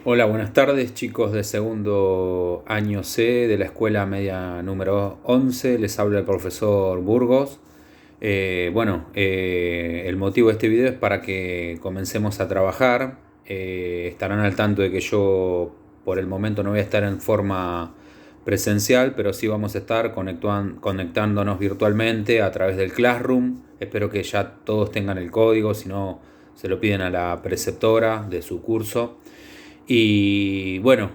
Hola, buenas tardes chicos de segundo año C de la escuela media número 11. Les habla el profesor Burgos. El motivo de este video es para que comencemos a trabajar. Estarán al tanto de que yo por el momento no voy a estar en forma presencial, pero sí vamos a estar conectándonos virtualmente a través del Classroom. Espero que ya todos tengan el código, si no se lo piden a la preceptora de su curso. Y bueno,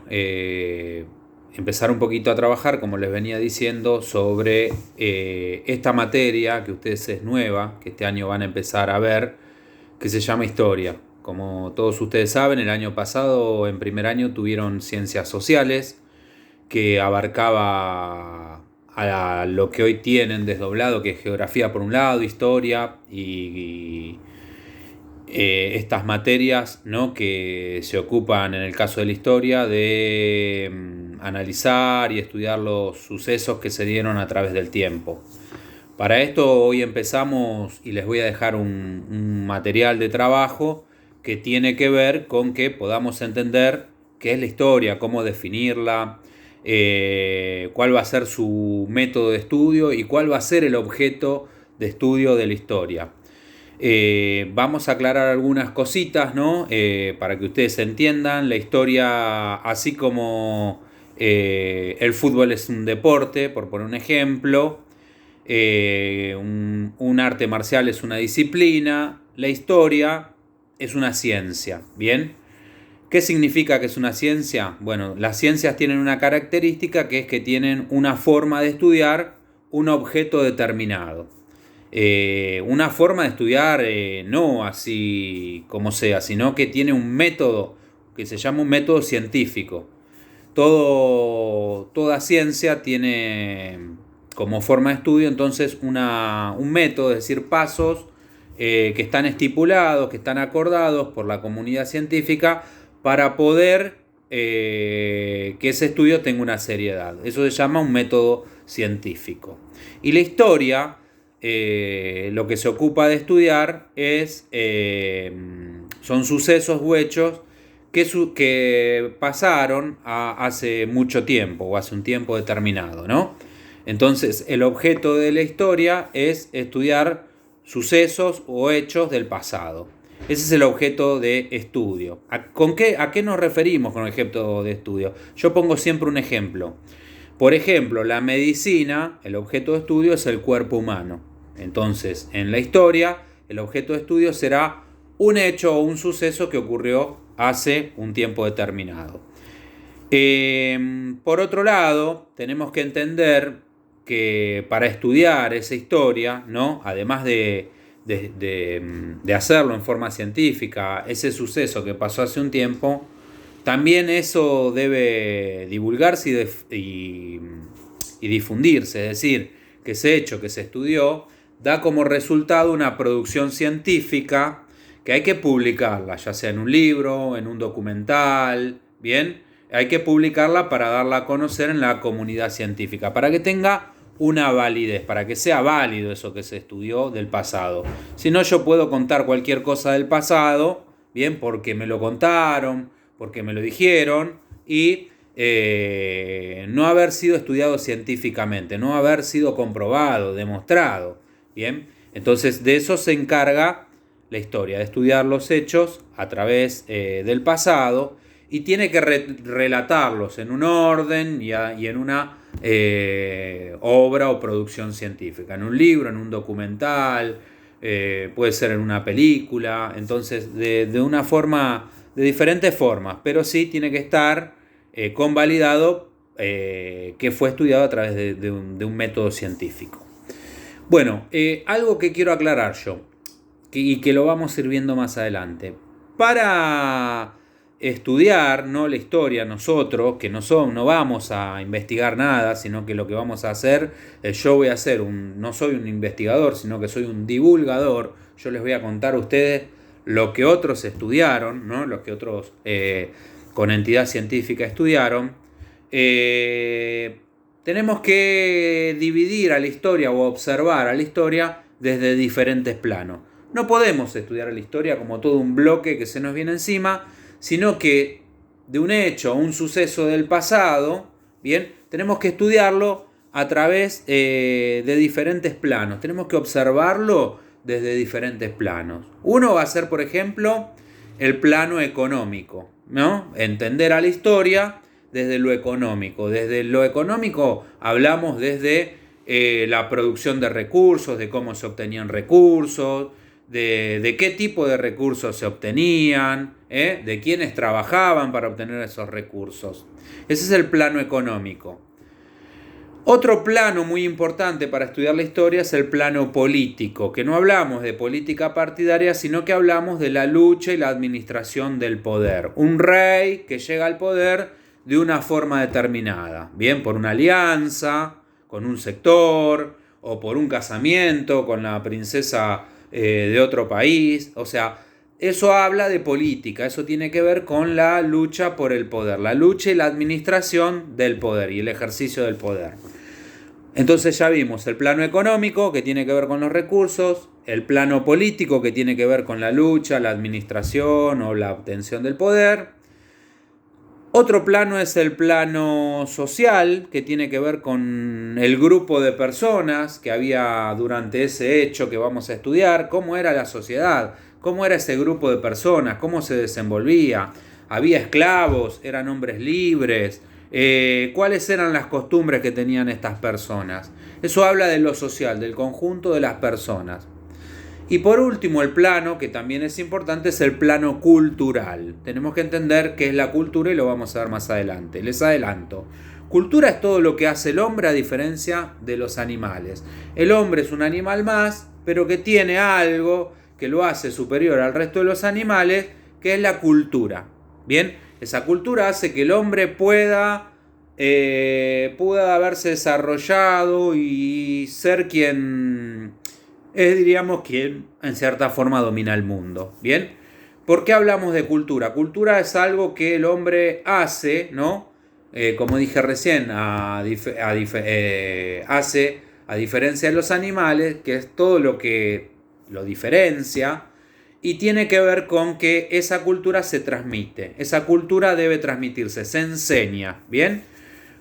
empezar un poquito a trabajar, como les venía diciendo, sobre esta materia que ustedes es nueva, que este año van a empezar a ver, que se llama historia. Como todos ustedes saben, el año pasado en primer año tuvieron ciencias sociales, que abarcaba a lo que hoy tienen desdoblado, que es geografía por un lado, historia y estas materias, ¿no?, que se ocupan en el caso de la historia de analizar y estudiar los sucesos que se dieron a través del tiempo. Para esto hoy empezamos y les voy a dejar un material de trabajo que tiene que ver con que podamos entender qué es la historia, cómo definirla, cuál va a ser su método de estudio y cuál va a ser el objeto de estudio de la historia. Vamos a aclarar algunas cositas, ¿no? Para que ustedes entiendan. La historia, así como el fútbol es un deporte, por poner un ejemplo, un arte marcial es una disciplina, la historia es una ciencia, ¿bien? ¿Qué significa que es una ciencia? Bueno, las ciencias tienen una característica, que es que tienen una forma de estudiar un objeto determinado. Una forma de estudiar no así como sea, sino que tiene un método que se llama un método científico. Toda ciencia tiene como forma de estudio entonces un método, es decir, pasos que están estipulados, que están acordados por la comunidad científica para poder que ese estudio tenga una seriedad. Eso se llama un método científico. Y la historia, lo que se ocupa de estudiar son sucesos u hechos que pasaron hace mucho tiempo o hace un tiempo determinado, ¿no? Entonces, el objeto de la historia es estudiar sucesos o hechos del pasado. Ese es el objeto de estudio. ¿A qué nos referimos con el objeto de estudio? Yo pongo siempre un ejemplo. Por ejemplo, la medicina, el objeto de estudio es el cuerpo humano. Entonces, en la historia, el objeto de estudio será un hecho o un suceso que ocurrió hace un tiempo determinado. Por otro lado, tenemos que entender que para estudiar esa historia, ¿no?, además de hacerlo en forma científica, ese suceso que pasó hace un tiempo, también eso debe divulgarse y difundirse, es decir, que ese hecho que se estudió da como resultado una producción científica que hay que publicarla, ya sea en un libro, en un documental, ¿bien? Hay que publicarla para darla a conocer en la comunidad científica, para que tenga una validez, para que sea válido eso que se estudió del pasado. Si no, yo puedo contar cualquier cosa del pasado, bien, porque me lo contaron, porque me lo dijeron, y no haber sido estudiado científicamente, no haber sido comprobado, demostrado, bien. Entonces de eso se encarga la historia, de estudiar los hechos a través del pasado, y tiene que relatarlos en un orden y en una obra o producción científica, en un libro, en un documental, puede ser en una película. Entonces de una forma, de diferentes formas, pero sí tiene que estar convalidado que fue estudiado a través de un método científico. Bueno, algo que quiero aclarar yo, y que lo vamos a ir viendo más adelante. Para estudiar, ¿no?, la historia, nosotros, que no vamos a investigar nada, sino que lo que vamos a hacer, yo voy a ser no soy un investigador, sino que soy un divulgador. Yo les voy a contar a ustedes lo que otros estudiaron, ¿no?, lo que otros con entidad científica estudiaron. Tenemos que dividir a la historia o observar a la historia desde diferentes planos. No podemos estudiar la historia como todo un bloque que se nos viene encima, sino que de un hecho o un suceso del pasado, bien, tenemos que estudiarlo a través de diferentes planos. Tenemos que observarlo desde diferentes planos. Uno va a ser, por ejemplo, el plano económico, ¿no? Entender a la historia desde lo económico. Desde lo económico hablamos desde la producción de recursos, de cómo se obtenían recursos, de qué tipo de recursos se obtenían, de quiénes trabajaban para obtener esos recursos. Ese es el plano económico. Otro plano muy importante para estudiar la historia es el plano político, que no hablamos de política partidaria, sino que hablamos de la lucha y la administración del poder. Un rey que llega al poder de una forma determinada, bien, por una alianza con un sector o por un casamiento con la princesa de otro país. O sea, eso habla de política, eso tiene que ver con la lucha por el poder, la lucha y la administración del poder y el ejercicio del poder. Entonces ya vimos el plano económico, que tiene que ver con los recursos, el plano político, que tiene que ver con la lucha, la administración o la obtención del poder. Otro plano es el plano social, que tiene que ver con el grupo de personas que había durante ese hecho que vamos a estudiar, cómo era la sociedad, cómo era ese grupo de personas, cómo se desenvolvía. Había esclavos, eran hombres libres, cuáles eran las costumbres que tenían estas personas. Eso habla de lo social, del conjunto de las personas. Y por último, el plano, que también es importante, es el plano cultural. Tenemos que entender qué es la cultura y lo vamos a ver más adelante. Les adelanto. Cultura es todo lo que hace el hombre a diferencia de los animales. El hombre es un animal más, pero que tiene algo que lo hace superior al resto de los animales, que es la cultura. Bien, esa cultura hace que el hombre pueda haberse desarrollado y ser quien es, diríamos, quien en cierta forma domina el mundo. Bien, ¿por qué hablamos de cultura? Cultura es algo que el hombre hace, ¿no? Como dije recién, hace a diferencia de los animales, que es todo lo que lo diferencia, y tiene que ver con que esa cultura se transmite. Esa cultura debe transmitirse, se enseña. ¿Bien?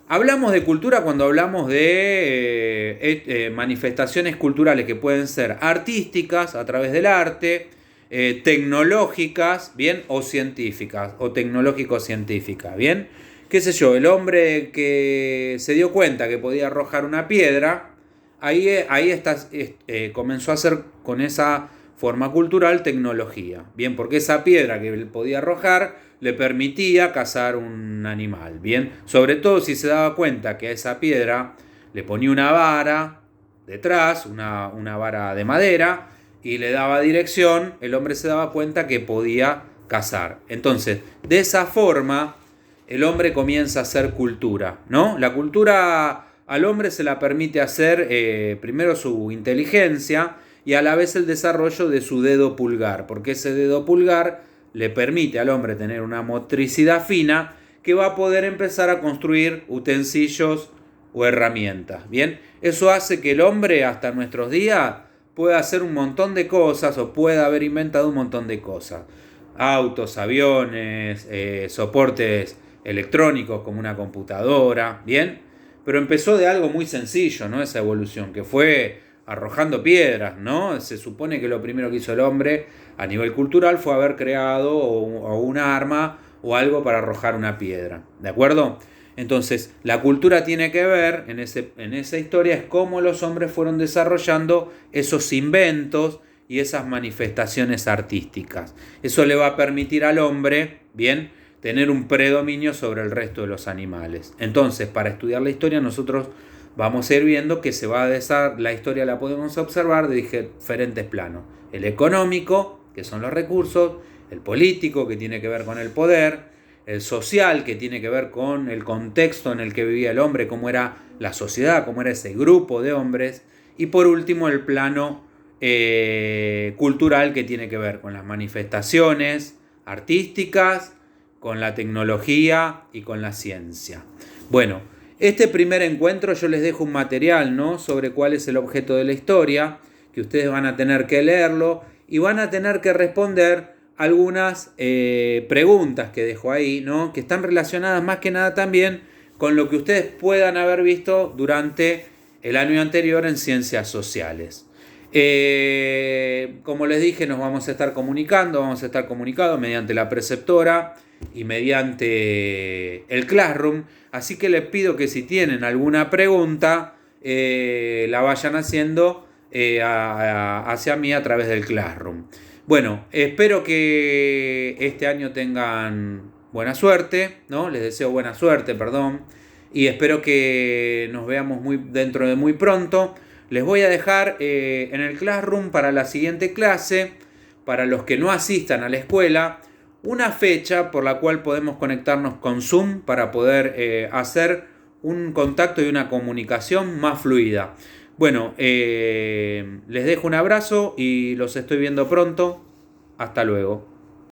Hablamos de cultura cuando hablamos de manifestaciones culturales que pueden ser artísticas a través del arte, tecnológicas, ¿bien? O científicas, o tecnológico-científicas, ¿bien? Qué sé yo, el hombre que se dio cuenta que podía arrojar una piedra, ahí comenzó a hacer con esa forma cultural tecnología, bien, porque esa piedra que él podía arrojar le permitía cazar un animal, bien, sobre todo si se daba cuenta que a esa piedra le ponía una vara detrás, una vara de madera, y le daba dirección, el hombre se daba cuenta que podía cazar. Entonces, de esa forma, el hombre comienza a hacer cultura, ¿no? La cultura al hombre se la permite hacer primero su inteligencia y a la vez el desarrollo de su dedo pulgar, porque ese dedo pulgar le permite al hombre tener una motricidad fina que va a poder empezar a construir utensilios o herramientas. Bien, eso hace que el hombre hasta nuestros días pueda hacer un montón de cosas o pueda haber inventado un montón de cosas. Autos, aviones, soportes electrónicos como una computadora, bien, pero empezó de algo muy sencillo, ¿no? Esa evolución, que fue arrojando piedras, ¿no? Se supone que lo primero que hizo el hombre a nivel cultural fue haber creado o una arma o algo para arrojar una piedra, ¿de acuerdo? Entonces, la cultura tiene que ver, en esa historia, es cómo los hombres fueron desarrollando esos inventos y esas manifestaciones artísticas. Eso le va a permitir al hombre, bien, tener un predominio sobre el resto de los animales. Entonces, para estudiar la historia, nosotros vamos a ir viendo que la historia la podemos observar de diferentes planos. El económico, que son los recursos, el político, que tiene que ver con el poder, el social, que tiene que ver con el contexto en el que vivía el hombre, cómo era la sociedad, cómo era ese grupo de hombres, y por último el plano cultural, que tiene que ver con las manifestaciones artísticas, con la tecnología y con la ciencia. Bueno, este primer encuentro yo les dejo un material, ¿no?, sobre cuál es el objeto de la historia, que ustedes van a tener que leerlo y van a tener que responder algunas preguntas que dejo ahí, ¿no? Que están relacionadas más que nada también con lo que ustedes puedan haber visto durante el año anterior en ciencias sociales. Como les dije, nos vamos a estar comunicados mediante la preceptora y mediante el Classroom. Así que les pido que si tienen alguna pregunta, la vayan haciendo hacia mí a través del Classroom. Bueno, espero que este año tengan buena suerte, ¿no? Les deseo buena suerte, perdón. Y espero que nos veamos dentro de muy pronto. Les voy a dejar en el Classroom para la siguiente clase, para los que no asistan a la escuela, una fecha por la cual podemos conectarnos con Zoom para poder hacer un contacto y una comunicación más fluida. Bueno, les dejo un abrazo y los estoy viendo pronto. Hasta luego.